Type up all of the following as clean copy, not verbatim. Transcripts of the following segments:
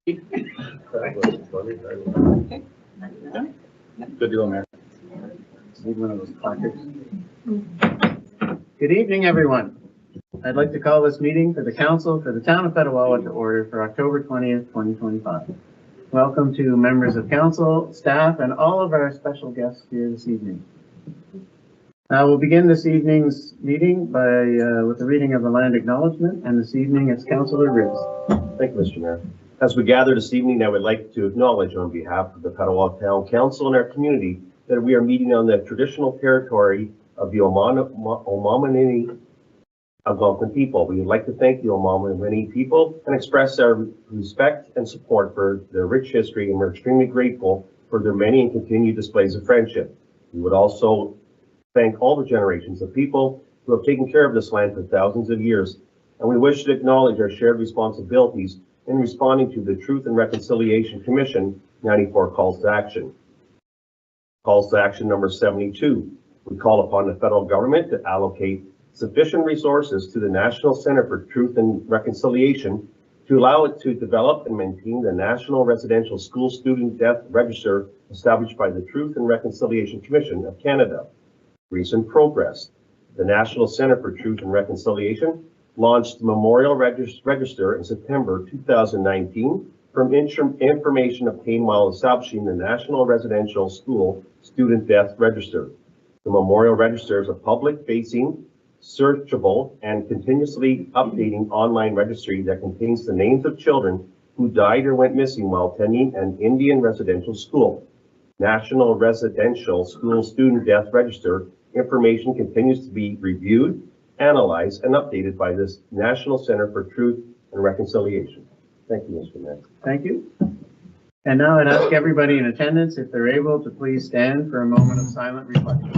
Good to go, Mayor. Need one of those placards. Good evening, everyone. I'd like to call this meeting for the Council for the Town of Petawawa to order for October 20th, 2025. Welcome to members of Council, staff, and all of our special guests here this evening. We'll begin this evening's meeting with the reading of the land acknowledgement, and this evening it's Councillor Ritz. Thank you, Mr. Mayor. As we gather this evening, I would like to acknowledge on behalf of the Petawawa Town Council and our community that we are meeting on the traditional territory of the Omamanini Algonquin people. We would like to thank the Omamanini people and express our respect and support for their rich history, and we're extremely grateful for their many and continued displays of friendship. We would also thank all the generations of people who have taken care of this land for thousands of years, and we wish to acknowledge our shared responsibilities in responding to the Truth and Reconciliation Commission 94 calls to action. Calls to action number 72. We call upon the federal government to allocate sufficient resources to the National Center for Truth and Reconciliation to allow it to develop and maintain the National Residential School Student Death Register established by the Truth and Reconciliation Commission of Canada. Recent progress. The National Center for Truth and Reconciliation launched the Memorial Register in September 2019 from information obtained while establishing the National Residential School Student Death Register. The Memorial Register is a public-facing, searchable, and continuously updating online registry that contains the names of children who died or went missing while attending an Indian residential school. National Residential School Student Death Register information continues to be reviewed, analyzed, and updated by this National Center for Truth and Reconciliation. Thank you, Mr. Mayor. Thank you. And now I'd ask everybody in attendance, if they're able, to please stand for a moment of silent reflection.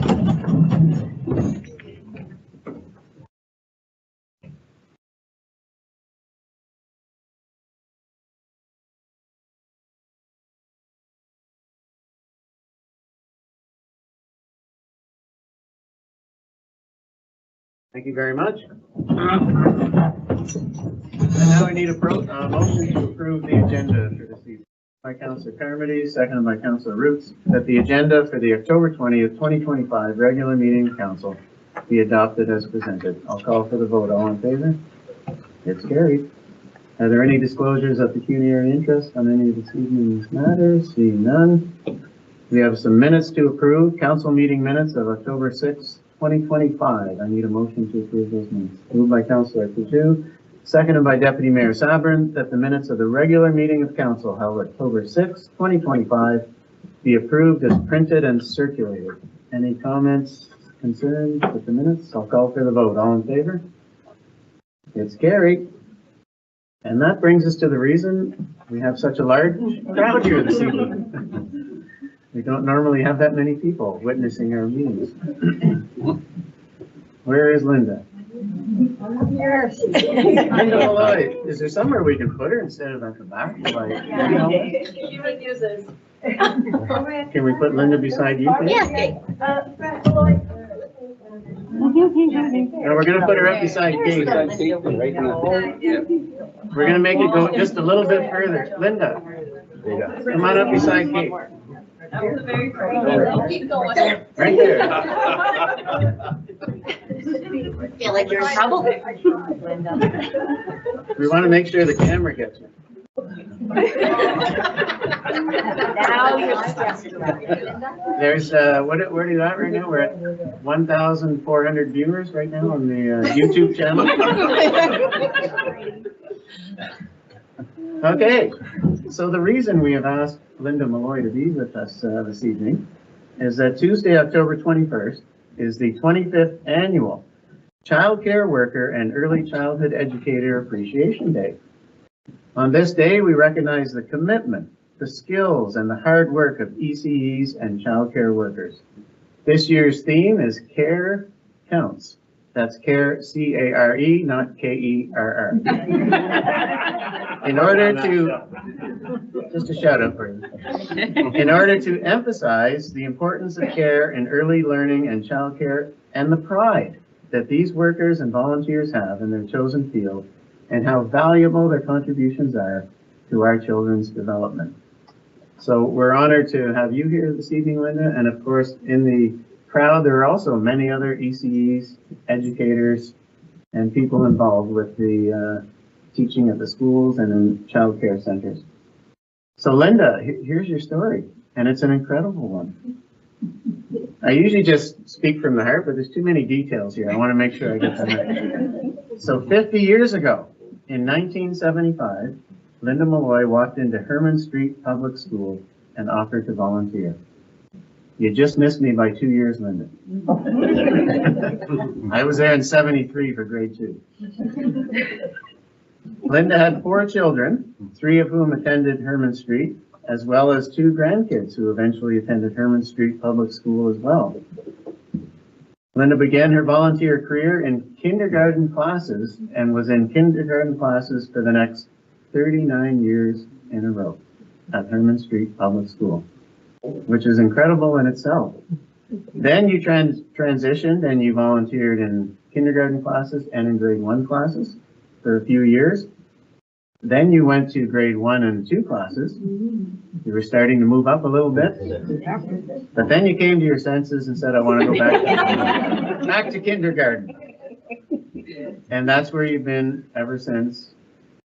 Thank you very much. And now we need a motion to approve the agenda for this evening. By Councillor Carmody, seconded by Councillor Roots, that the agenda for the October 20th, 2025 regular meeting of Council be adopted as presented. I'll call for the vote. All in favor? It's carried. Are there any disclosures of pecuniary interest on any of this evening's matters? Seeing none. We have some minutes to approve. Council meeting minutes of October 6th, 2025. I need a motion to approve those minutes. Moved by Councillor Pajou, seconded by Deputy Mayor Sabrin, that the minutes of the regular meeting of Council held October 6, 2025 be approved as printed and circulated. Any comments, concerns with the minutes? I'll call for the vote. All in favor? It's carried. And that brings us to the reason we have such a large crowd here this evening. We don't normally have that many people witnessing our meetings. Where is Linda? Yes. Linda Malloy. Is there somewhere we can put her instead of at the back? Like, you know? She refuses. Can we put Linda beside you? Yes. No, we're going to put her up beside Kate. Right now. We're going to make it go just a little bit further. Linda, come on up beside Kate. Keep going. Right there. Feel like you're in trouble? We want to make sure the camera gets you. Now you're stressing. There's, where are you at right now? We're at 1,400 viewers right now on the YouTube channel. Okay, so the reason we have asked Linda Malloy to be with us this evening is that Tuesday, October 21st is the 25th annual Child Care Worker and Early Childhood Educator Appreciation Day. On this day, we recognize the commitment, the skills, and the hard work of ECEs and child care workers. This year's theme is Care Counts. That's care, C-A-R-E, not K-E-R-R. In order to, just a shout out for you. In order to emphasize the importance of care in early learning and child care and the pride that these workers and volunteers have in their chosen field and how valuable their contributions are to our children's development. So we're honored to have you here this evening, Linda, and of course in the crowd there are also many other ECEs, educators, and people involved with the teaching at the schools and in child care centers. So Linda, here's your story, and it's an incredible one. I usually just speak from the heart, but there's too many details here. I want to make sure I get them right. So 50 years ago, in 1975, Linda Malloy walked into Herman Street Public School and offered to volunteer. You just missed me by 2 years, Linda. I was there in 73 for grade 2. Linda had 4 children, 3 of whom attended Herman Street, as well as 2 grandkids who eventually attended Herman Street Public School as well. Linda began her volunteer career in kindergarten classes and was in kindergarten classes for the next 39 years in a row at Herman Street Public School, which is incredible in itself. Then you transitioned and you volunteered in kindergarten classes and in grade 1 classes for a few years. Then you went to grade 1 and 2 classes. You were starting to move up a little bit. But then you came to your senses and said, I want to go back to kindergarten. And that's where you've been ever since.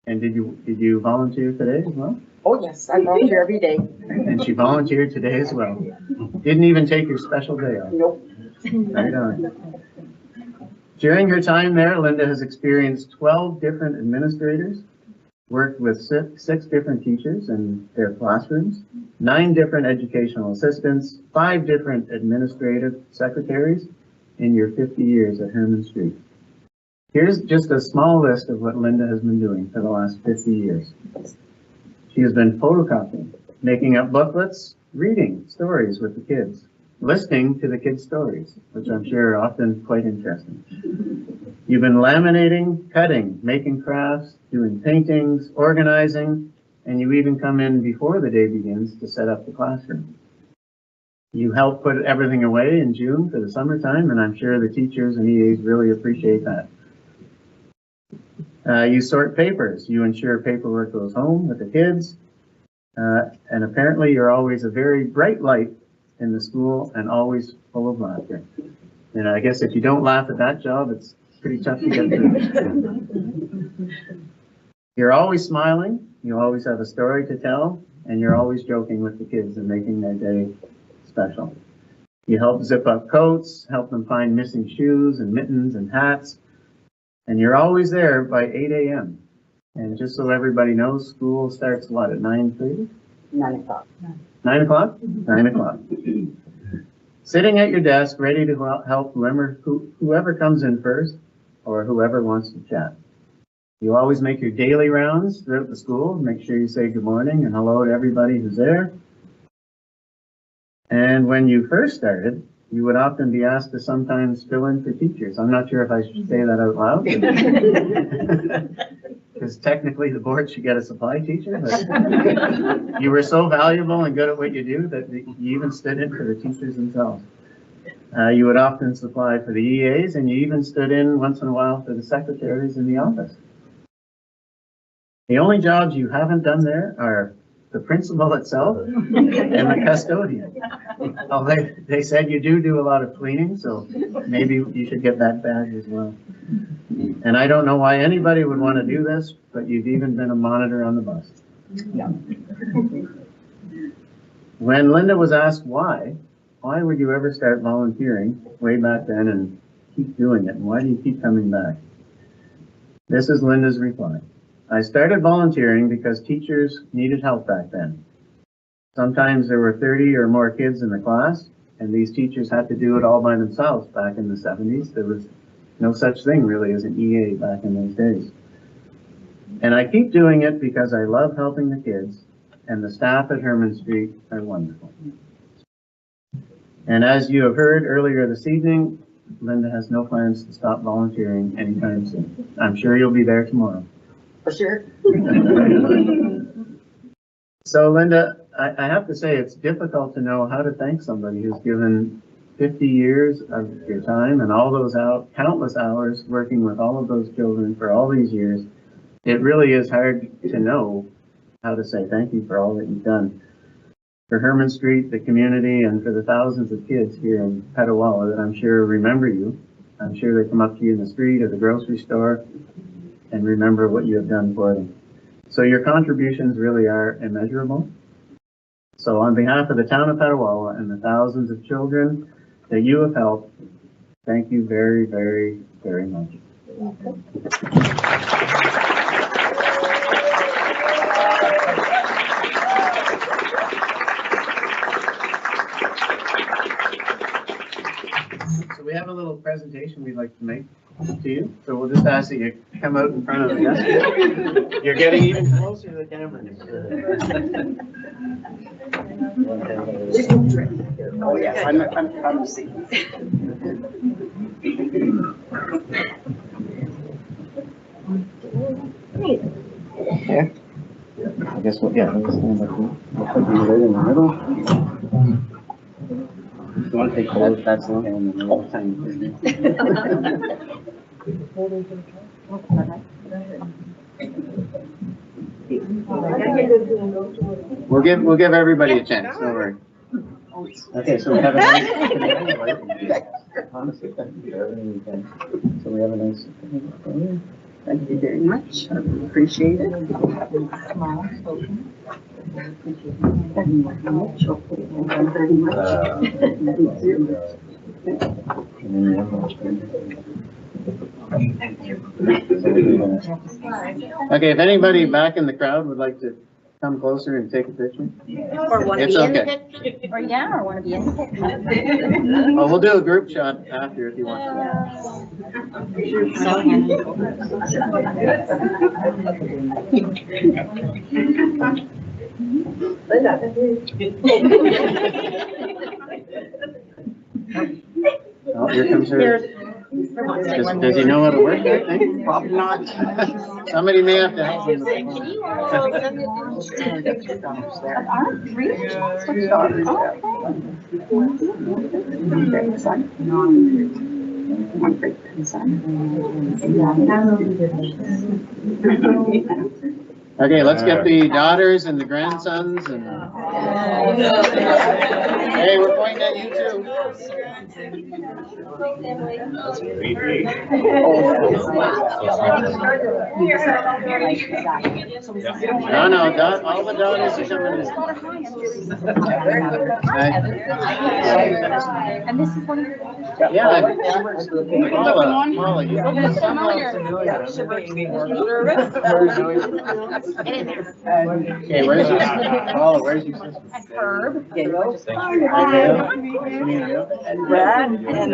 And did you volunteer today as well? Oh, yes, I volunteer every day. And she volunteered today as well. Didn't even take your special day off. Nope. Right on. During her time there, Linda has experienced 12 different administrators, worked with 6 different teachers in their classrooms, 9 different educational assistants, 5 different administrative secretaries in your 50 years at Herman Street. Here's just a small list of what Linda has been doing for the last 50 years. She has been photocopying, making up booklets, reading stories with the kids, listening to the kids' stories, which I'm sure are often quite interesting. You've been laminating, cutting, making crafts, doing paintings, organizing, and you even come in before the day begins to set up the classroom. You help put everything away in June for the summertime, and I'm sure the teachers and EAs really appreciate that. You sort papers. You ensure paperwork goes home with the kids. And apparently you're always a very bright light in the school and always full of laughter. And I guess if you don't laugh at that job, it's pretty tough to get through. You're always smiling. You always have a story to tell. And you're always joking with the kids and making their day special. You help zip up coats, help them find missing shoes and mittens and hats. And you're always there by 8 a.m. And just so everybody knows, school starts what, at 9:30? 9 o'clock. 9 o'clock? 9 o'clock. Sitting at your desk, ready to help whoever comes in first or whoever wants to chat. You always make your daily rounds throughout the school. Make sure you say good morning and hello to everybody who's there. And when you first started, you would often be asked to sometimes fill in for teachers. I'm not sure if I should say that out loud, because technically the board should get a supply teacher, but you were so valuable and good at what you do that you even stood in for the teachers themselves. You would often supply for the EAs, and you even stood in once in a while for the secretaries in the office. The only jobs you haven't done there are the principal itself and the custodian. Oh, they said you do a lot of cleaning, so maybe you should get that badge as well. And I don't know why anybody would want to do this, but you've even been a monitor on the bus. Yeah. When Linda was asked why would you ever start volunteering way back then and keep doing it? And why do you keep coming back? This is Linda's reply. I started volunteering because teachers needed help back then. Sometimes there were 30 or more kids in the class, and these teachers had to do it all by themselves back in the 70s. There was no such thing really as an EA back in those days. And I keep doing it because I love helping the kids, and the staff at Herman Street are wonderful. And as you have heard earlier this evening, Linda has no plans to stop volunteering anytime soon. I'm sure you'll be there tomorrow. For sure. So Linda, I have to say it's difficult to know how to thank somebody who's given 50 years of your time and all those countless hours working with all of those children for all these years. It really is hard to know how to say thank you for all that you've done for Herman Street, the community, and for the thousands of kids here in Petawawa that I'm sure remember you. I'm sure they come up to you in the street or the grocery store and remember what you have done for them. So your contributions really are immeasurable. So on behalf of the town of Petawawa and the thousands of children that you have helped, thank you very, very, very much. So we have a little presentation we'd like to make to you. So we'll just ask that you come out in front of the desk. You're getting even closer to the camera. Oh, yes, I'm seeing. Yeah. I guess we'll stand up here. We'll put you right in the middle. If you want to take both, that's okay. And then we'll sign We'll give everybody a chance. Don't worry. Okay, so we have a nice. So we have a nice. Thank you very much. I appreciate it. Okay, if anybody back in the crowd would like to come closer and take a picture. Or want to It's be in the okay. picture. Or yeah, or want to be in the picture. Oh, we'll do a group shot after if you want to. So handy. Oh, here comes her. Does he know how to work that thing? Probably not. Somebody may have to help him. Okay, let's get the daughters and the grandsons and. Hey, we're pointing at you too. No, all the daughters are coming in. And this is one of your. Yeah. Paula, you Okay, where's your sister? Paula, where's your sister? And Herb. And Brad. And and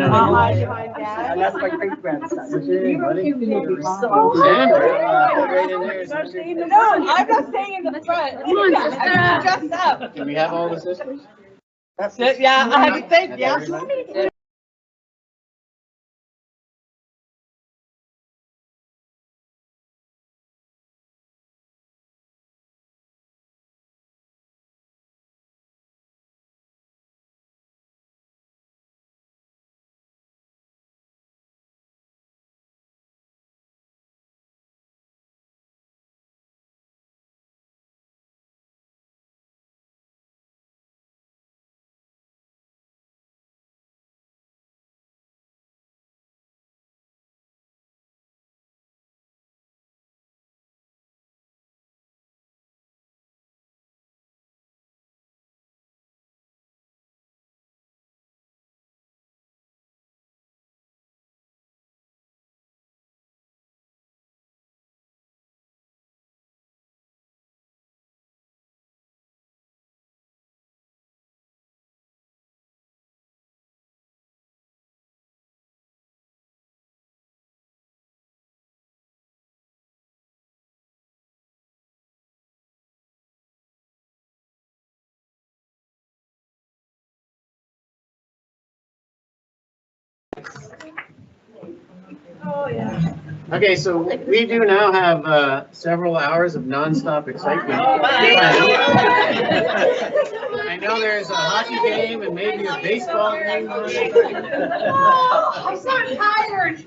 that's my great grandson. What's your name, buddy? So- Sandra. Right in there. No, I'm not staying in the front. Come on, sister. I'm dressed up. Do we have all the sisters? Yeah, I have to think, yeah. Everybody? Okay, so we do now have several hours of nonstop excitement. I know there's a hockey game and maybe a baseball game on. I'm so tired.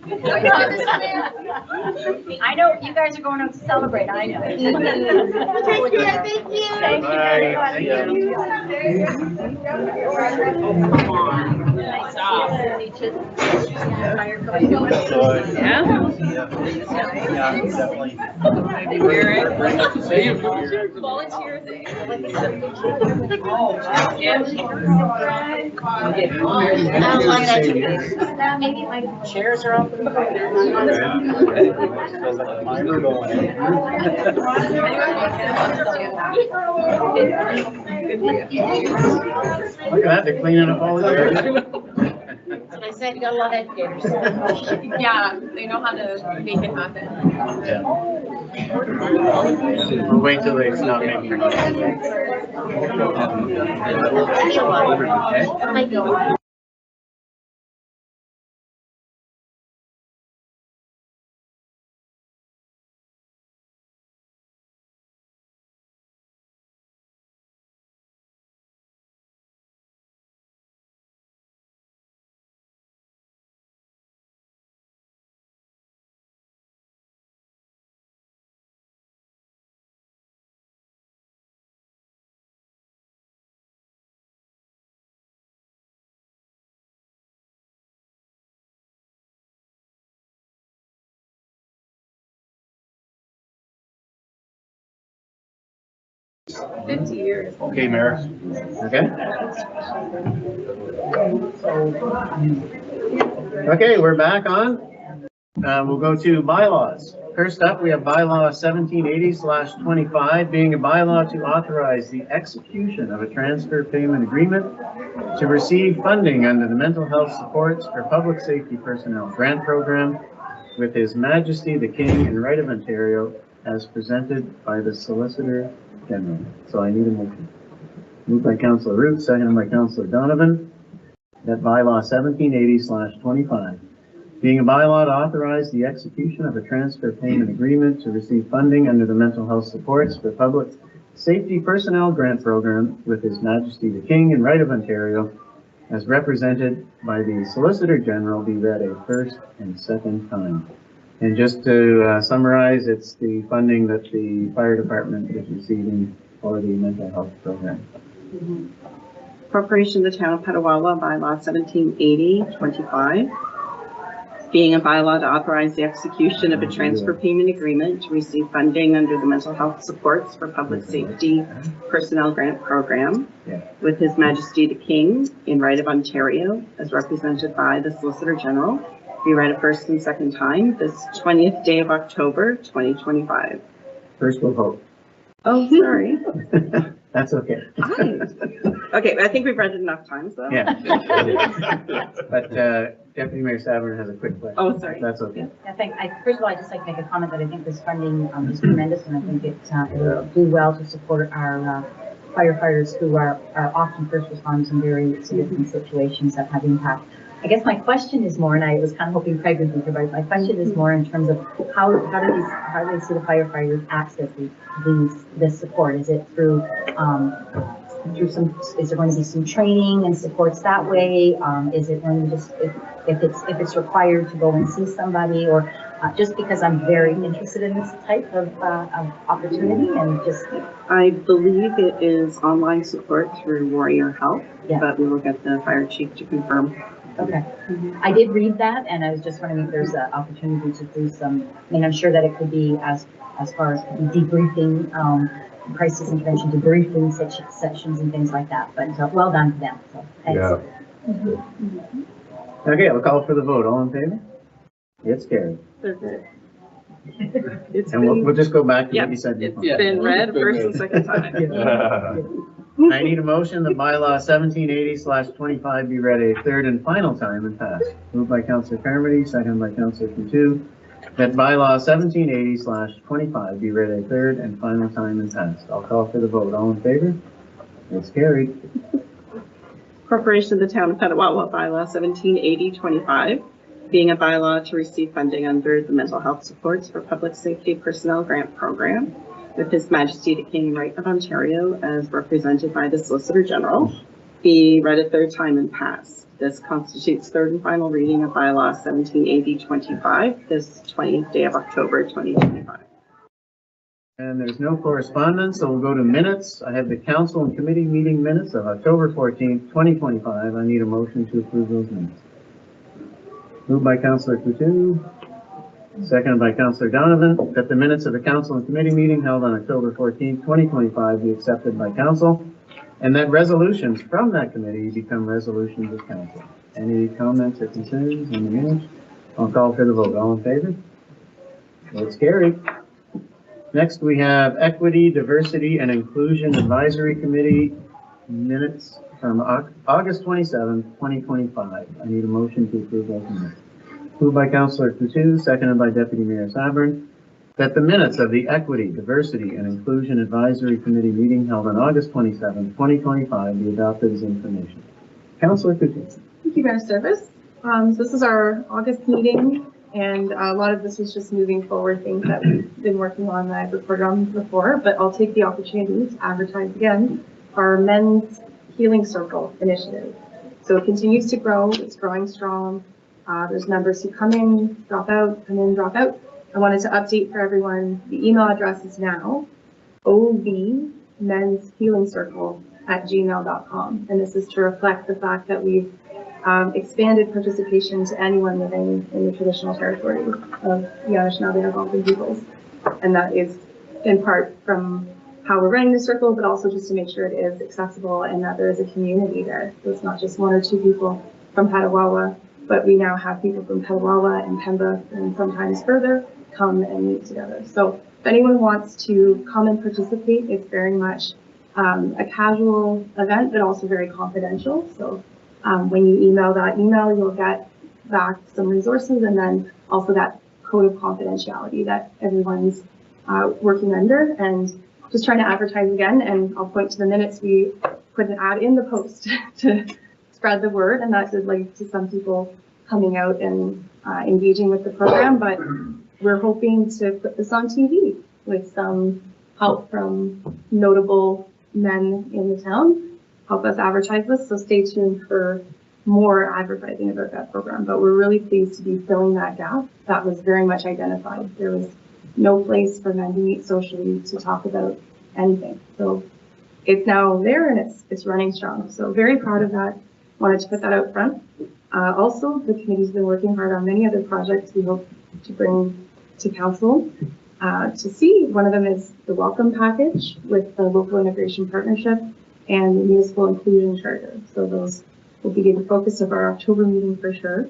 I know you guys are going out to celebrate, I know. Take care, thank you. Thank you. Bye. Thank you. Nice job. Maybe my chairs are open. Look at that, they're cleaning up all the chairs. I said, you got a lot of educators. Yeah, they know how to make it happen. We'll wait till they stop making noise. Okay, Mayor. Okay? Okay, we're back on. We'll go to bylaws. First up, we have bylaw 1780/25, being a bylaw to authorize the execution of a transfer payment agreement to receive funding under the Mental Health Supports for Public Safety Personnel Grant Program with His Majesty the King and Right of Ontario as presented by the Solicitor General. So I need a motion. Moved by Councillor Root, seconded by Councillor Donovan, that bylaw 1780/25, being a bylaw to authorize the execution of a transfer payment agreement to receive funding under the Mental Health Supports for Public Safety Personnel Grant Program with His Majesty the King and Right of Ontario as represented by the Solicitor General be read a first and second time. And just to summarize, it's the funding that the fire department is receiving for the mental health program. Corporation of the Town of Petawawa, bylaw 1780/25, being a bylaw to authorize the execution of a transfer payment agreement to receive funding under the Mental Health Supports for Public Safety Personnel Grant Program with His Majesty the King in Right of Ontario as represented by the Solicitor General, be read a first and second time this 20th day of October, 2025. First we'll vote. Oh, sorry. That's okay. Okay, I think we've read it enough times though. Yeah. But Deputy Mayor Savard has a quick question. Oh, sorry. That's okay. First of all, I'd just like to make a comment that I think this funding is tremendous, and I think it will do well to support our firefighters who are often first responders in very significant situations that have impact. I guess my question is more, and I was kind of hoping Craig would be here, but my question is more in terms of how do they see the firefighters access this support? Is it through is there going to be some training and supports that way? Is it going to just, if it's required to go and see somebody, or just because I'm very interested in this type of opportunity and just. I believe it is online support through Warrior Health, but we will get the fire chief to confirm. Okay. I did read that, and I was just wondering if there's an opportunity to do some, I mean, I'm sure that it could be as far as debriefing, crisis intervention debriefing sections and things like that, but well done to them, so thanks. Yeah. Okay, I'll call for the vote. All in favor? It's carried. It's And been, we'll just go back to yeah, what you said it's before. been read first and second time. I need a motion that bylaw 1780/25 be read a third and final time and passed. Moved by Councillor Carmody, seconded by Councillor Coutu, that bylaw 1780/25 be read a third and final time and passed. I'll call for the vote. All in favor? It's carried. Corporation of the Town of Petawawa, bylaw 1780/25, being a bylaw to receive funding under the Mental Health Supports for Public Safety Personnel Grant Program with His Majesty the King Right of Ontario as represented by the Solicitor General be read a third time and passed. This constitutes third and final reading of bylaw 1780-25 this 20th day of October 2025. And there's no correspondence, so we'll go to minutes. I have the council and committee meeting minutes of October 14th, 2025. I need a motion to approve those minutes. Moved by Councillor Coutu, seconded by Councillor Donovan, that the minutes of the council and committee meeting held on October 14th, 2025 be accepted by council, and that resolutions from that committee become resolutions of council. Any comments or concerns on the minutes? I'll call for the vote. All in favor? It's carried. Next, we have Equity, Diversity, and Inclusion Advisory Committee minutes from August 27th, 2025. I need a motion to approve those minutes. Moved by Councillor Coutu, seconded by Deputy Mayor Sabourin, that the minutes of the Equity, Diversity, and Inclusion Advisory Committee meeting held on August 27th, 2025 be adopted as information. Councillor Coutu. Thank you, Mayor Service. So this is our August meeting, and a lot of this was just moving forward things that we've been working on that I've reported on before, but I'll take the opportunity to advertise again our Men's Healing Circle initiative. So it continues to grow. It's growing strong. There's members who come in, drop out, come in, drop out. I wanted to update for everyone. The email address is now ovmenshealingcircle@gmail.com. And this is to reflect the fact that we've expanded participation to anyone living in the traditional territory of the Anishinaabe Algonquin peoples. And that is in part from how we're running the circle, but also just to make sure it is accessible and that there is a community there. So it's not just one or two people from Petawawa, but we now have people from Petawawa and Pemba and sometimes further come and meet together. So if anyone wants to come and participate, it's very much a casual event, but also very confidential. So when you email that email, you'll get back some resources and then also that code of confidentiality that everyone's working under. And just trying to advertise again, and I'll point to the minutes, we put an ad in the post to spread the word, and that did lead to some people coming out and engaging with the program, but we're hoping to put this on TV with some help from notable men in the town, help us advertise this, so stay tuned for more advertising about that program. But we're really pleased to be filling that gap that was very much identified. There was no place for men to meet socially to talk about anything. So it's now there and it's running strong. So very proud of that. Wanted to put that out front. Also, the committee's been working hard on many other projects we hope to bring to council to see. One of them is the welcome package with the local integration partnership and the municipal inclusion charter. So those will be the focus of our October meeting for sure.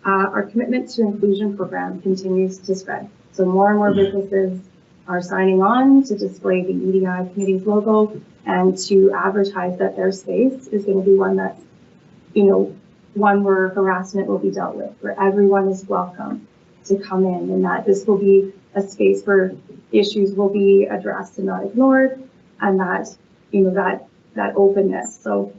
Our commitment to inclusion program continues to spread. So more and more businesses are signing on to display the EDI committee's logo and to advertise that their space is going to be one that's, one where harassment will be dealt with, where everyone is welcome to come in, and that this will be a space where issues will be addressed and not ignored, and that, that openness. So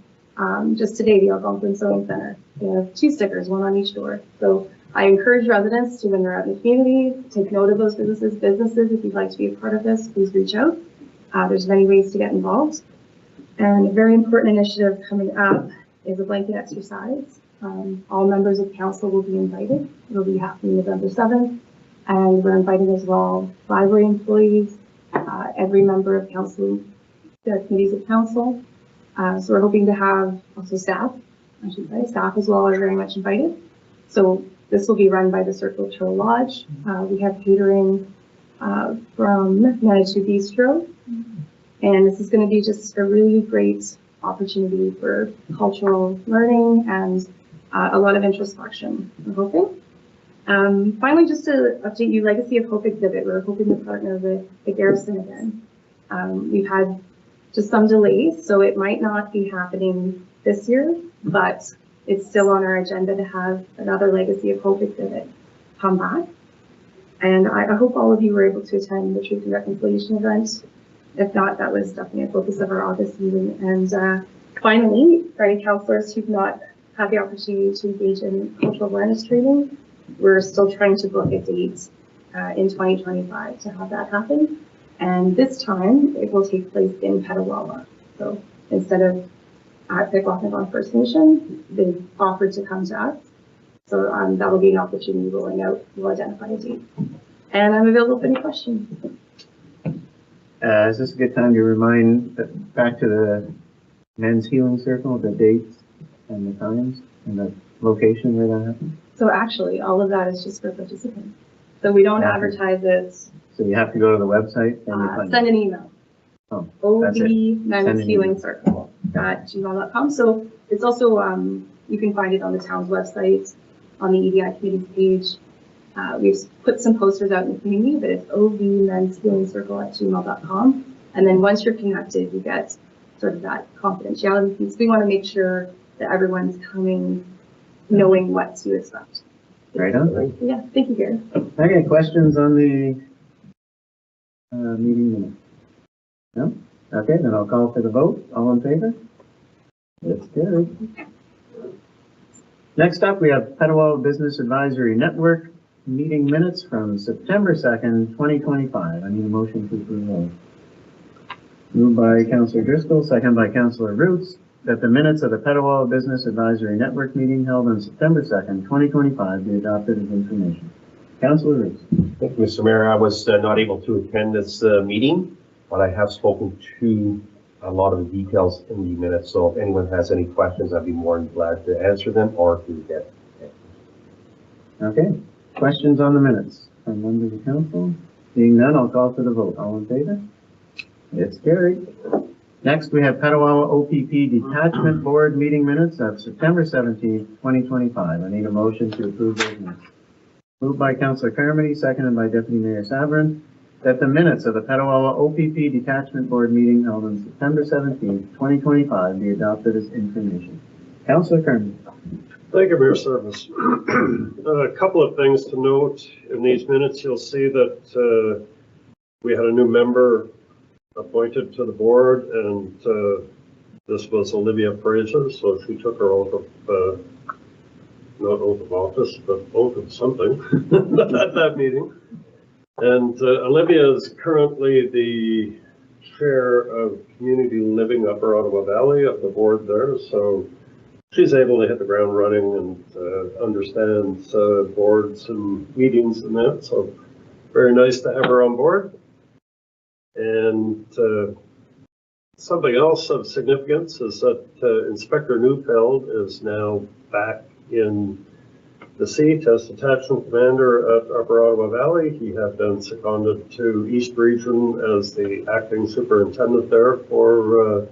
just today, the Algonquin Sewing Center, they have 2 stickers, one on each door. So I encourage residents to, when they're out in the community, take note of those businesses. If you'd like to be a part of this, please reach out. There's many ways to get involved. And a very important initiative coming up is a blanket exercise. All members of council will be invited. It'll be happening November 7th. And we're inviting as well library employees, every member of council, the committees of council. So we're hoping to have also staff, I should say, staff as well are very much invited. So this will be run by the Circle Trail Lodge. We have catering from Manitou Bistro. And this is going to be just a really great opportunity for cultural learning and a lot of introspection, I'm hoping. Finally, just to update you, Legacy of Hope exhibit, we're hoping to partner with the Garrison again. We've had just some delays, so it might not be happening this year, but it's still on our agenda to have another Legacy of Hope exhibit come back. And I hope all of you were able to attend the Truth and Reconciliation event. If not, that was definitely a focus of our August meeting. And finally, for any counselors who've not had the opportunity to engage in cultural awareness training, we're still trying to book a date in 2025 to have that happen. And this time, it will take place in Petawawa. So instead of at Petawawa First Nation, they've offered to come to us. So that will be an opportunity rolling out. We'll identify a date. And I'm available for any questions. Is this a good time to remind, back to the men's healing circle, the dates and the times and the location where that happens? So actually, all of that is just for participants. So we don't advertise it. So you have to go to the website and you find Send it. an email. Oh, that's it. Men's Healing Circle @gmail.com. So it's also, you can find it on the town's website, on the EDI committee's page. We've put some posters out in the community, but it's Men's Healing Circle @gmail.com. And then once you're connected, you get sort of that confidentiality piece. We want to make sure that everyone's coming knowing what to expect. Right on. Yeah, thank you, Gary. Okay, questions on the meeting minutes? No? Okay, then I'll call for the vote. All in favor? It's carried. Next up, we have Petawawa Business Advisory Network meeting minutes from September 2nd, 2025. I need a motion to approve those. Moved by Councillor Driscoll, second by Councillor Roots, that the minutes of the Petawawa Business Advisory Network meeting held on September 2nd, 2025 be adopted as information. Councillor Roots. Thank you, Mr. Mayor. I was not able to attend this meeting, but I have spoken to a lot of the details in the minutes. So if anyone has any questions, I'd be more than glad to answer them or to get. Okay, questions on the minutes from members of council? Seeing none, I'll call for the vote. All in favor? It's carried. Next, we have Petawawa OPP Detachment Board meeting minutes of September 17th, 2025. I need a motion to approve those minutes. Moved by Councillor Carmody, seconded by Deputy Mayor Sabourin, that the minutes of the Petawawa OPP Detachment Board meeting held on September 17th, 2025 be adopted as information. Councillor Carmody. Thank you, Mayor Service. A couple of things to note in these minutes. You'll see that we had a new member appointed to the board, and this was Olivia Fraser, so she took her oath of, not oath of office, but oath of something at that meeting. And Olivia is currently the chair of Community Living Upper Ottawa Valley of the board there, so she's able to hit the ground running and understands boards and meetings and that, so very nice to have her on board. And something else of significance is that Inspector Neufeld is now back in the seat as Detachment Commander at Upper Ottawa Valley. He had been seconded to East Region as the acting superintendent there for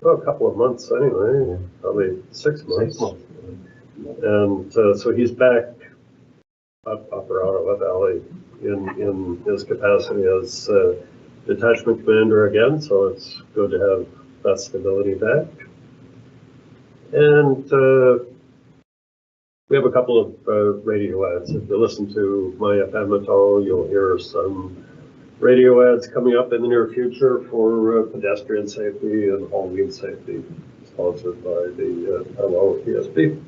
a couple of months anyway, probably 6 months. And so he's back at Upper Ottawa Valley in his capacity as Detachment Commander again, so it's good to have that stability back. And we have a couple of radio ads. If you listen to my FM at all, you'll hear some radio ads coming up in the near future for pedestrian safety and Halloween safety, sponsored by the Petawawa PSP.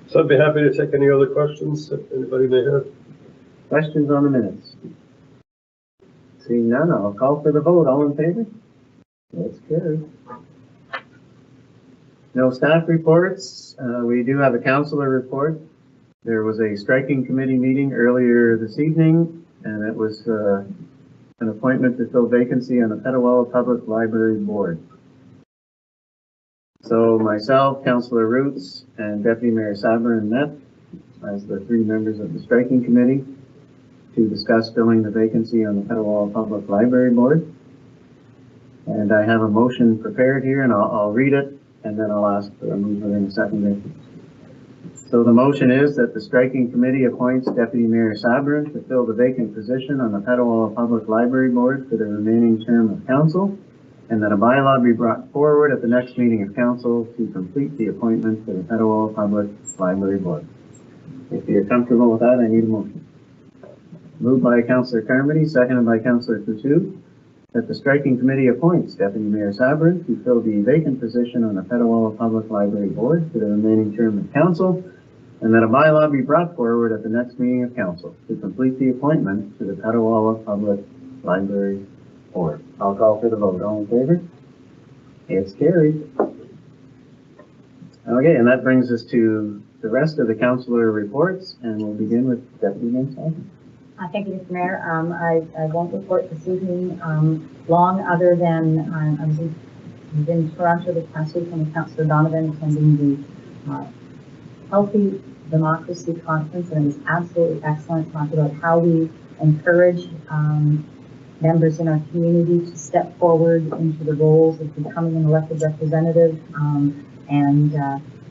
So I'd be happy to take any other questions that anybody may have. Questions on the minutes? Seeing none, I'll call for the vote. All in favor? That's carried. No staff reports. We do have a councillor report. There was a striking committee meeting earlier this evening, and it was an appointment to fill vacancy on the Petawawa Public Library Board. So myself, Councillor Roots, and Deputy Mayor Sabourin met as the three members of the striking committee to discuss filling the vacancy on the Petawawa Public Library Board. And I have a motion prepared here, and I'll read it, and then I'll ask for a mover and a seconder. So the motion is that the striking committee appoints Deputy Mayor Sabourin to fill the vacant position on the Petawawa Public Library Board for the remaining term of council, and that a bylaw be brought forward at the next meeting of council to complete the appointment for the Petawawa Public Library Board. If you're comfortable with that, I need a motion. Moved by Councillor Carmody, seconded by Councillor Coutu, that the striking committee appoints Deputy Mayor Sabourin to fill the vacant position on the Petawawa Public Library Board for the remaining term of council, and that a bylaw be brought forward at the next meeting of council to complete the appointment to the Petawawa Public Library 4. I'll call for the vote. All in favor? It's carried. Okay, and that brings us to the rest of the councillor reports, and we'll begin with Deputy Mayor Sullivan. Thank you, Mr. Mayor. I won't report this evening long, other than I was in Toronto this past week with Councillor Donovan attending the Healthy Democracy Conference, and it was absolutely excellent. Talked about how we encourage members in our community to step forward into the roles of becoming an elected representative, and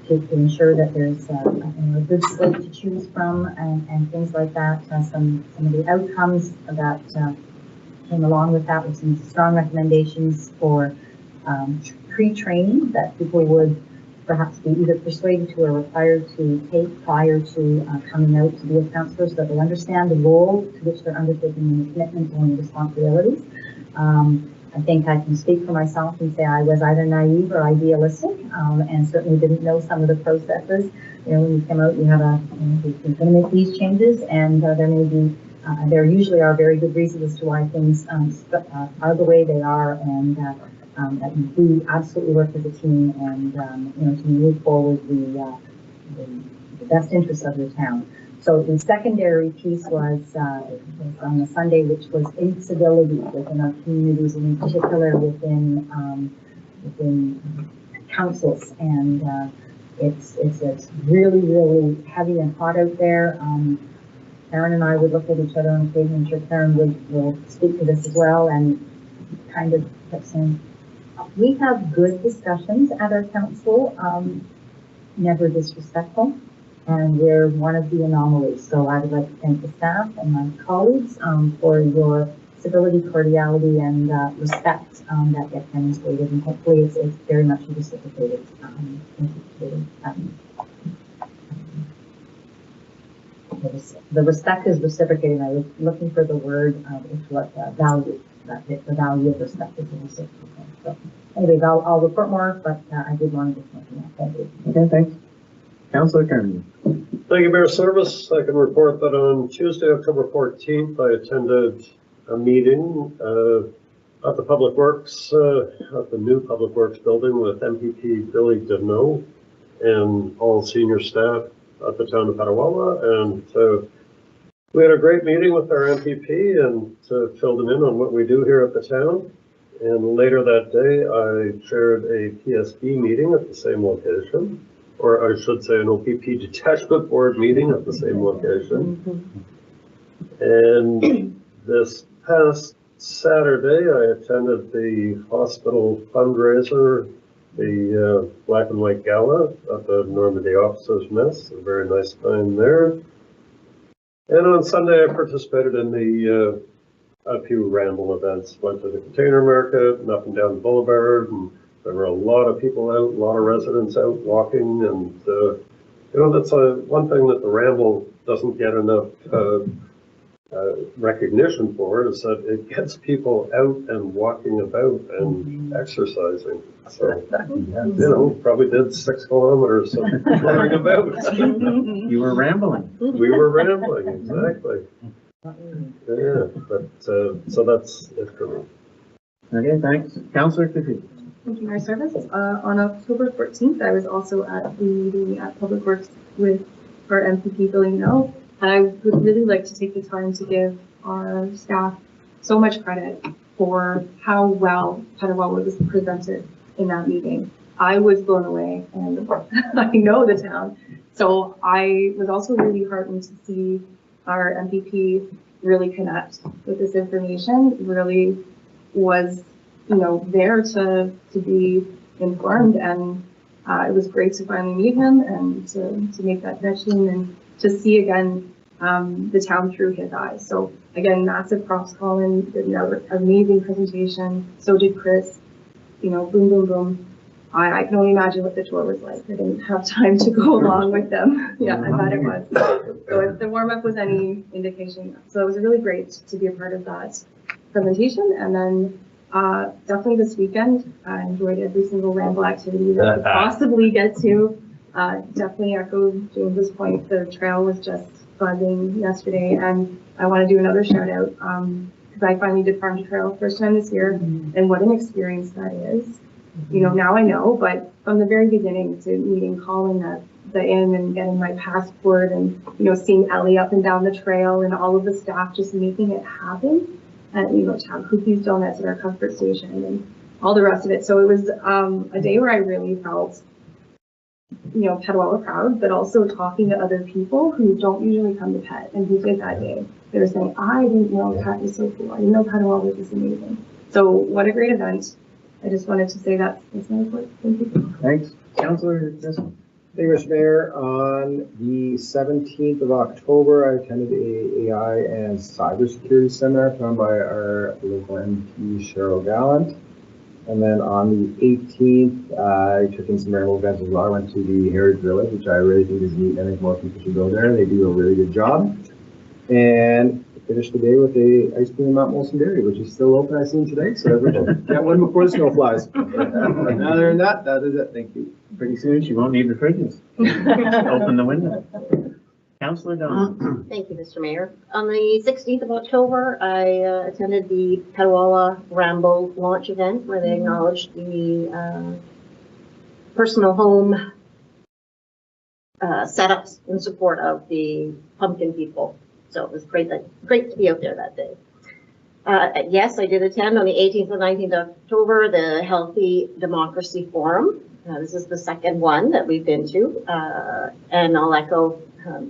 to ensure that there's a good slate to choose from, and things like that. Some of the outcomes that came along with that were some strong recommendations for pre-training that people would perhaps be either persuaded to or required to take prior to coming out to be a councillor, so that they understand the role to which they're undertaking and the commitment and the responsibilities. I think I can speak for myself and say I was either naive or idealistic, and certainly didn't know some of the processes. You know, when you come out, you have you're going to make these changes, and there may be, there usually are very good reasons as to why things are the way they are, and that you do absolutely work as a team, and you know, to move forward the best interests of your town. So the secondary piece was on the Sunday, which was incivility within our communities, and in particular within councils. And it's really heavy and hot out there. Karen and I would look at each other on occasion. I'm sure Karen will speak to this as well, and kind of kept saying, we have good discussions at our council, never disrespectful. And we're one of the anomalies. So I would like to thank the staff and my colleagues for your civility, cordiality, and respect that get demonstrated. And hopefully it's very much reciprocated. The respect is reciprocated. I was looking for the word, value. The value of respect is reciprocated. So anyways, I'll report more, but I did want to just mention that. Thank you. Okay, thanks. Councillor Kern. Thank you, Mayor Service. I can report that on Tuesday, October 14th, I attended a meeting at the Public Works, at the new Public Works building with MPP Billy Deneau and all senior staff at the town of Petawawa. And we had a great meeting with our MPP and filled him in on what we do here at the town. And later that day, I chaired a PSB meeting at the same location, or I should say an OPP detachment board meeting at the same location. And this past Saturday, I attended the hospital fundraiser, the Black and White Gala at the Normandy Officers Mess. A very nice time there. And on Sunday, I participated in a few ramble events. Went to the container market and up and down the boulevard, and there were a lot of people out, a lot of residents out walking, and you know, that's one thing that the ramble doesn't get enough recognition for, is that it gets people out and walking about and exercising. So, you know, probably did 6 kilometers of running about. You were rambling. We were rambling, exactly. Yeah, but so that's it for me. Okay, thanks. Councillor Kafi. Thank you, Mayor Service. On October 14th, I was also at the meeting at Public Works with our MPP Billy Deneau, and I would really like to take the time to give our staff so much credit for how well Petawawa was presented in that meeting. I was blown away, and I know the town, so I was also really heartened to see our MPP really connect with this information. Really was, you know, there to be informed, and it was great to finally meet him and to make that connection and to see again the town through his eyes. So again, massive props, Colin, did an amazing presentation. So did Chris. You know, boom, boom, boom. I can only imagine what the tour was like. I didn't have time to go along with them. Yeah, I bet it was. So if the warm-up was any indication. So it was really great to be a part of that presentation. And then definitely this weekend, I enjoyed every single ramble activity that I could possibly get to. Definitely echo James's point. The trail was just buzzing yesterday, and I want to do another shout out. because I finally did farm to trail first time this year, and what an experience that is. You know, now I know, but from the very beginning to meeting Colin at the inn and getting my passport and, you know, seeing Ellie up and down the trail and all of the staff just making it happen, and, you know, to have cookies, donuts at our comfort station and all the rest of it. So it was a day where I really felt, you know, Petawawa proud, but also talking to other people who don't usually come to Pet and who did that day. They were saying, I didn't know Pet was so cool. I didn't know Petawawa was this amazing. So what a great event. I just wanted to say that's my report. Thank you. Thanks. Councillor Jessup. Thank you, Mr. Mayor. On the 17th of October, I attended a AI and cybersecurity seminar put on by our local MP, Cheryl Gallant. And then on the 18th, I took in some rainbow events as well. I went to the Heritage Village, which I really think is neat. I think more people should go there. They do a really good job. And finished the day with a ice cream in Mount Molson Dairy, which is still open, I seen today. So everyone got one before the snow flies. Other than that, that is it. Thank you. Pretty soon she won't need the fridges. Just open the window. Councillor Dunn. Thank you, Mr. Mayor. On the 16th of October, I attended the Petawawa Rambo launch event where they acknowledged the personal home setups in support of the pumpkin people. So it was great to be out there that day. Yes, I did attend on the 18th and 19th of October, the Healthy Democracy Forum. This is the second one that we've been to, and I'll echo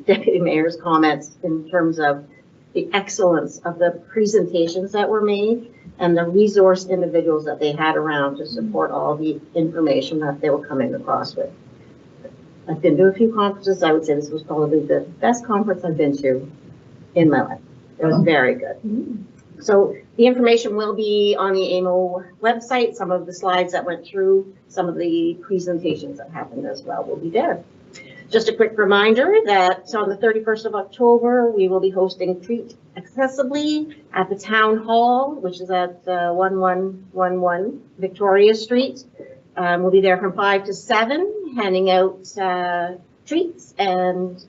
Deputy Mayor's comments in terms of the excellence of the presentations that were made and the resource individuals that they had around to support all the information that they were coming across with. I've been to a few conferences. I would say this was probably the best conference I've been to in my life. It was very good. So the information will be on the AMO website. Some of the slides that went through, some of the presentations that happened as well will be there. Just a quick reminder that on the 31st of October, we will be hosting Treat Accessibly at the Town Hall, which is at 1111 Victoria Street. We'll be there from 5 to 7, handing out treats and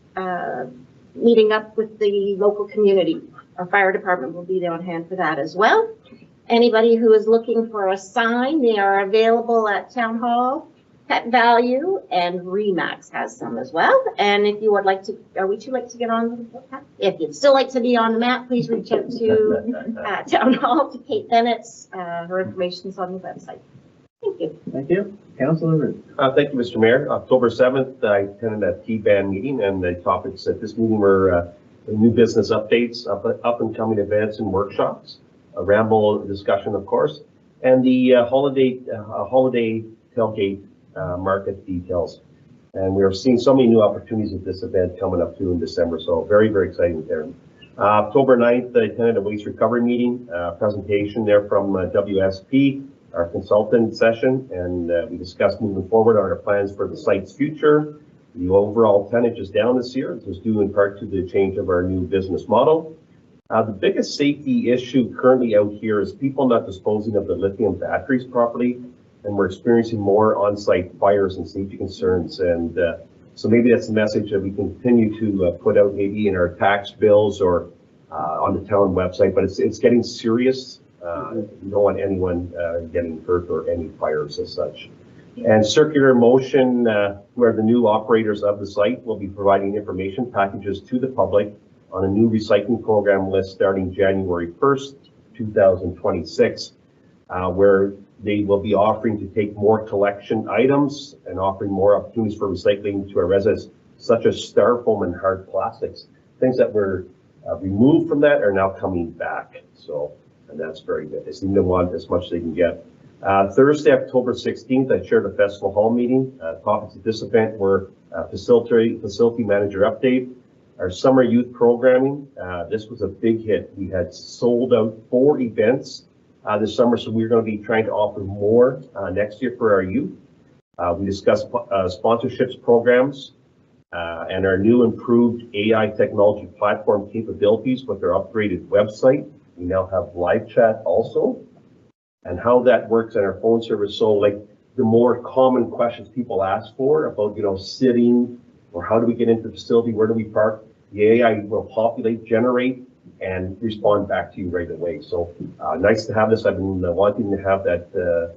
meeting up with the local community. Our fire department will be there on hand for that as well. Anybody who is looking for a sign, they are available at Town Hall, Pet Value, and Remax has some as well. And if you would like to, are we too late to get on? If you'd still like to be on the map, please reach out to Town Hall, to Kate Bennett. Her information is on the website. Thank you. Thank you. Councillor Root. Thank you, Mr. Mayor. October 7th, I attended a T-band meeting, and the topics at this meeting were new business updates, up and coming events and workshops, a ramble discussion, of course, and the holiday tailgate market details. And we are seeing so many new opportunities at this event coming up too in December. So very, very exciting there. October 9th, I attended a waste recovery meeting, presentation there from WSP, our consultant session, and we discussed moving forward on our plans for the site's future. The overall tonnage is down this year. This is due in part to the change of our new business model. The biggest safety issue currently out here is people not disposing of the lithium batteries properly, and we're experiencing more on-site fires and safety concerns. And so maybe that's a message that we continue to put out maybe in our tax bills or on the town website, but it's getting serious. Don't want anyone getting hurt or any fires as such. And Circular Motion, who are the new operators of the site, will be providing information packages to the public on a new recycling program list starting January 1st, 2026, where they will be offering to take more collection items and offering more opportunities for recycling to our residents, such as styrofoam and hard plastics. Things that were removed from that are now coming back. So, and that's very good. They seem to want as much as they can get. Thursday, October 16th, I chaired a festival hall meeting. Topics at this event were facility manager update, our summer youth programming. This was a big hit. We had sold out 4 events this summer, so we're going to be trying to offer more next year for our youth. We discussed sponsorships programs and our new improved AI technology platform capabilities with our upgraded website. We now have live chat also, and how that works in our phone service. So like the more common questions people ask for about, you know, sitting or how do we get into the facility, where do we park, the AI will populate, generate and respond back to you right away. So nice to have this. I've been wanting to have that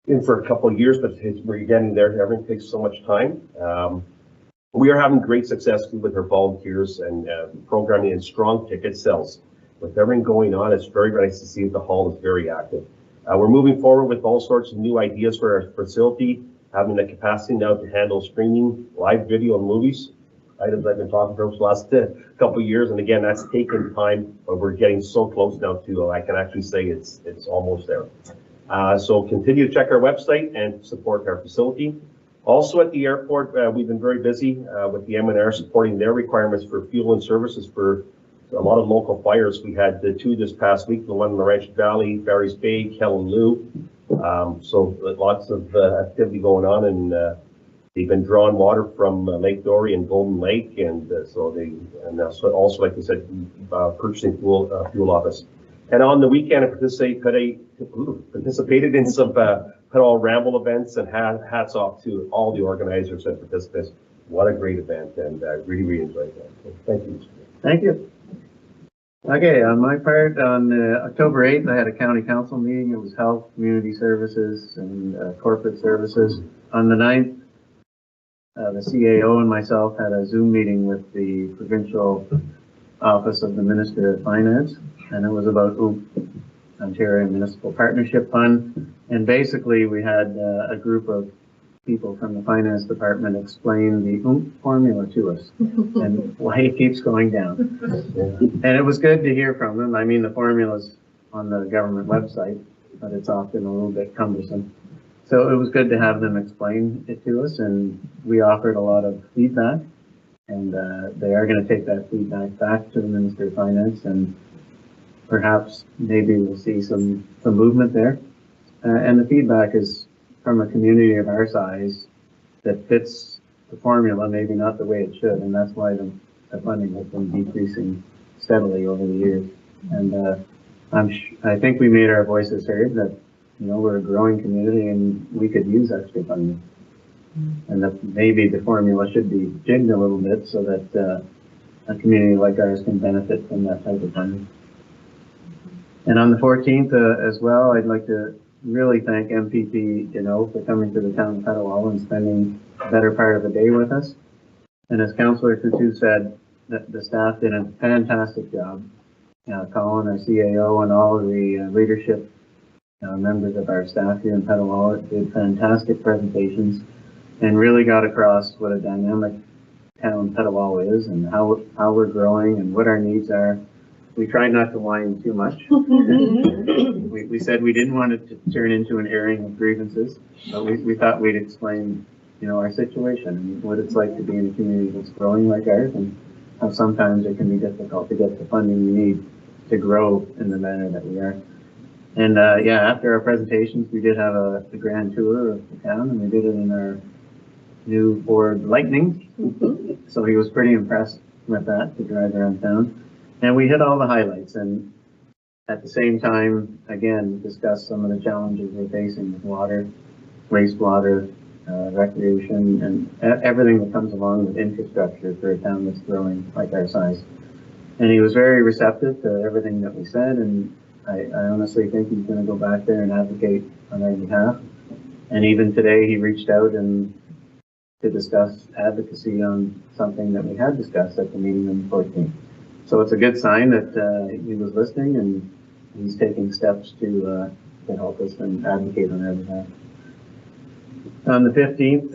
in for a couple of years, but we're getting there. Everything takes so much time. We are having great success with our volunteers and programming and strong ticket sales. With everything going on, it's very nice to see that the hall is very active. We're moving forward with all sorts of new ideas for our facility, having the capacity now to handle streaming, live video, and movies. Items I've been talking about for the last couple of years, and again, that's taken time, but we're getting so close now to, I can actually say it's almost there. So continue to check our website and support our facility. Also at the airport, we've been very busy with the M&R supporting their requirements for fuel and services for a lot of local fires. We had the two this past week, the one in Laurentian Valley, Barry's Bay, Kellenloo. So lots of activity going on, and they've been drawing water from Lake Dory and Golden Lake, and so also, like we said, purchasing fuel office. And on the weekend, I participated in some Petawawa Ramble events, and hats off to all the organizers and participants. What a great event, and I really enjoyed that. So thank you. Thank you. Okay, on my part, on October 8th, I had a county council meeting. It was health, community services, and corporate services. On the 9th, the CAO and myself had a Zoom meeting with the provincial office of the Minister of Finance, and it was about Ontario Municipal Partnership Fund. And basically, we had a group of people from the finance department explain the formula to us and why it keeps going down. And it was good to hear from them. I mean, the formula's on the government website, but it's often a little bit cumbersome. So it was good to have them explain it to us, and we offered a lot of feedback, and they are going to take that feedback back to the Minister of Finance, and perhaps maybe we'll see some movement there. And the feedback is from a community of our size that fits the formula, maybe not the way it should, and that's why the funding has been decreasing steadily over the years. And I think we made our voices heard that, you know, we're a growing community and we could use extra funding. And that maybe the formula should be jigged a little bit so that a community like ours can benefit from that type of funding. And on the 14th as well, I'd like to really thank MPP, for coming to the town of Petawawa and spending the better part of the day with us. And as Councillor Coutu said, the staff did a fantastic job. Colin, our CAO, and all of the leadership members of our staff here in Petawawa did fantastic presentations and really got across what a dynamic town Petawawa is and how we're growing and what our needs are. We tried not to whine too much. We said we didn't want it to turn into an airing of grievances, but we thought we'd explain, our situation and what it's like to be in a community that's growing like ours, and how sometimes it can be difficult to get the funding you need to grow in the manner that we are. And after our presentations, we did have a grand tour of the town, and we did it in our new Ford Lightning. So he was pretty impressed with that, to drive around town. And we hit all the highlights, and at the same time, again, discussed some of the challenges we're facing with water, wastewater, recreation, and everything that comes along with infrastructure for a town that's growing like our size. And he was very receptive to everything that we said, and I honestly think he's going to go back there and advocate on our behalf. And even today, he reached out to discuss advocacy on something that we had discussed at the meeting on the 14th. So it's a good sign that he was listening, and he's taking steps to help us and advocate on our behalf. On the 15th,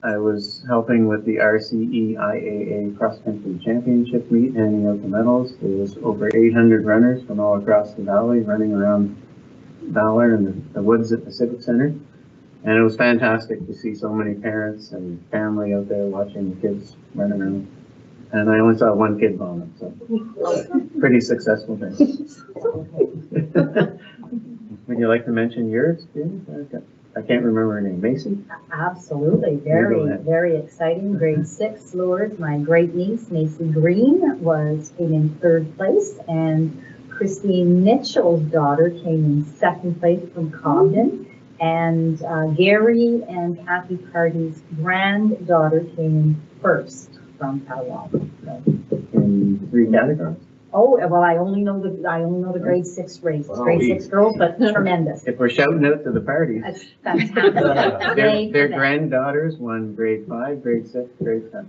I was helping with the RCE IAA Cross Country Championship meet, handing out the medals. There was over 800 runners from all across the valley running around Valor and the woods at the Civic Center. And it was fantastic to see so many parents and family out there watching the kids run around. And I only saw one kid vomit, so pretty successful day. Would you like to mention your experience? I can't remember her name. Macy? Absolutely. Very exciting. Grade 6 Lourdes. My great niece, Macy Green, came in 3rd place, and Christine Mitchell's daughter came in 2nd place from Cobden, and Gary and Kathy Carty's granddaughter came in 1st from Petawawa. In 3 categories. Oh, well, I only know the grade 6 grades, grade 6 girls, but tremendous. If we're shouting out to the parties, That's fantastic. Yay their for them. granddaughters won grade 5, grade 6, grade 7.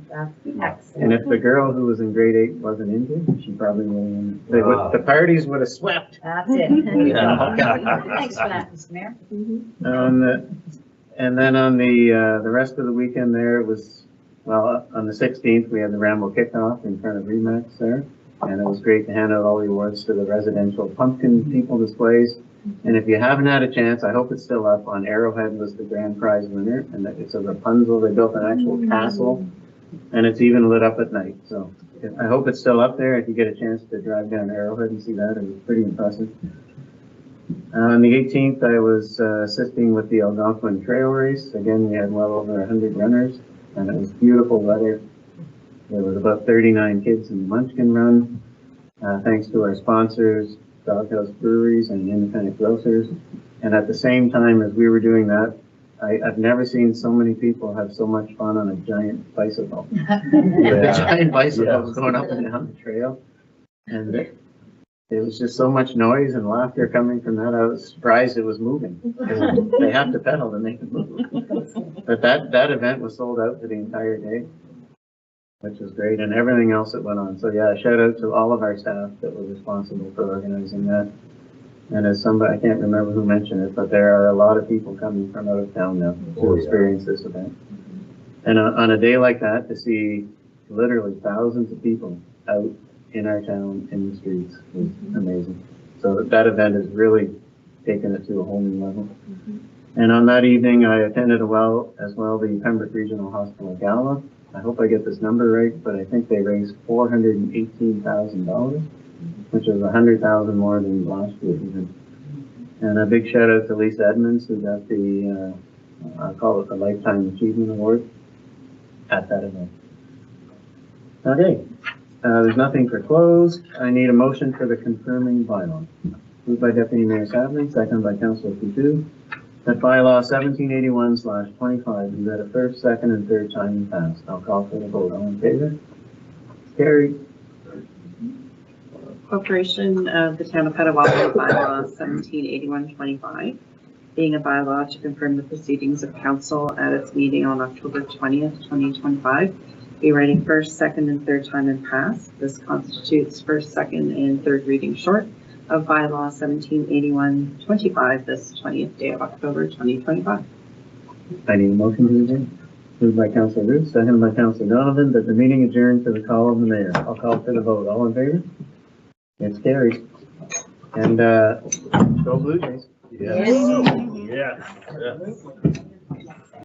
That's excellent. And if the girl who was in grade 8 wasn't into, she probably would have, the parties would have swept. That's it. Thanks for that, Mr. Mayor. And then on the rest of the weekend there, it was, well, on the 16th, we had the Ramble kickoff in front of Remax there. And it was great to hand out all the awards to the residential pumpkin people displays. And if you haven't had a chance, I hope it's still up. On Arrowhead was the grand prize winner, and it's a Rapunzel. They built an actual castle, and it's even lit up at night. So I hope it's still up there. If you get a chance to drive down Arrowhead and see that, it was pretty impressive. On the 18th, I was assisting with the Algonquin Trail Race. Again, we had well over 100 runners, and it was beautiful weather. There was about 39 kids in the Munchkin Run, thanks to our sponsors, Doghouse Breweries and Independent Grocers. And at the same time as we were doing that, I've never seen so many people have so much fun on a giant bicycle. The giant bicycle was going up and down the trail. And it was just so much noise and laughter coming from that. I was surprised it was moving. They have to pedal to make it move. But that event was sold out for the entire day, which was great, and everything else that went on. So yeah, shout out to all of our staff that were responsible for organizing that. And as somebody, I can't remember who mentioned it, but there are a lot of people coming from out of town now to experience this event. And on a day like that, to see literally thousands of people out in our town in the streets was amazing. So that event has really taken it to a whole new level. And on that evening, I attended the Pembroke Regional Hospital Gala. I hope I get this number right, but I think they raised $418,000, which is $100,000 more than last year even. And a big shout out to Lisa Edmonds, who got the, I call it the Lifetime Achievement Award at that event. Okay, there's nothing for close. I need a motion for the confirming bylaw. Moved by Deputy Mayor Savely, seconded by Councilor Coutu. That bylaw 1781/25 is read a first, second, and third time and passed. I'll call for the vote. All in favor? Carried. Corporation of the Town of Petawawa bylaw 1781/25, being a bylaw to confirm the proceedings of council at its meeting on October 20th, 2025, be reading first, second, and third time and passed. This constitutes first, second, and third reading short of bylaw 1781/25, this 20th day of October 2025. I need a motion to adjourn. Moved by Councilor Root, seconded by Councilor Donovan, that the meeting adjourned to the call of the mayor. I'll call for the vote. All in favor? It's carried. And go Blue Jays. Yes. Yes.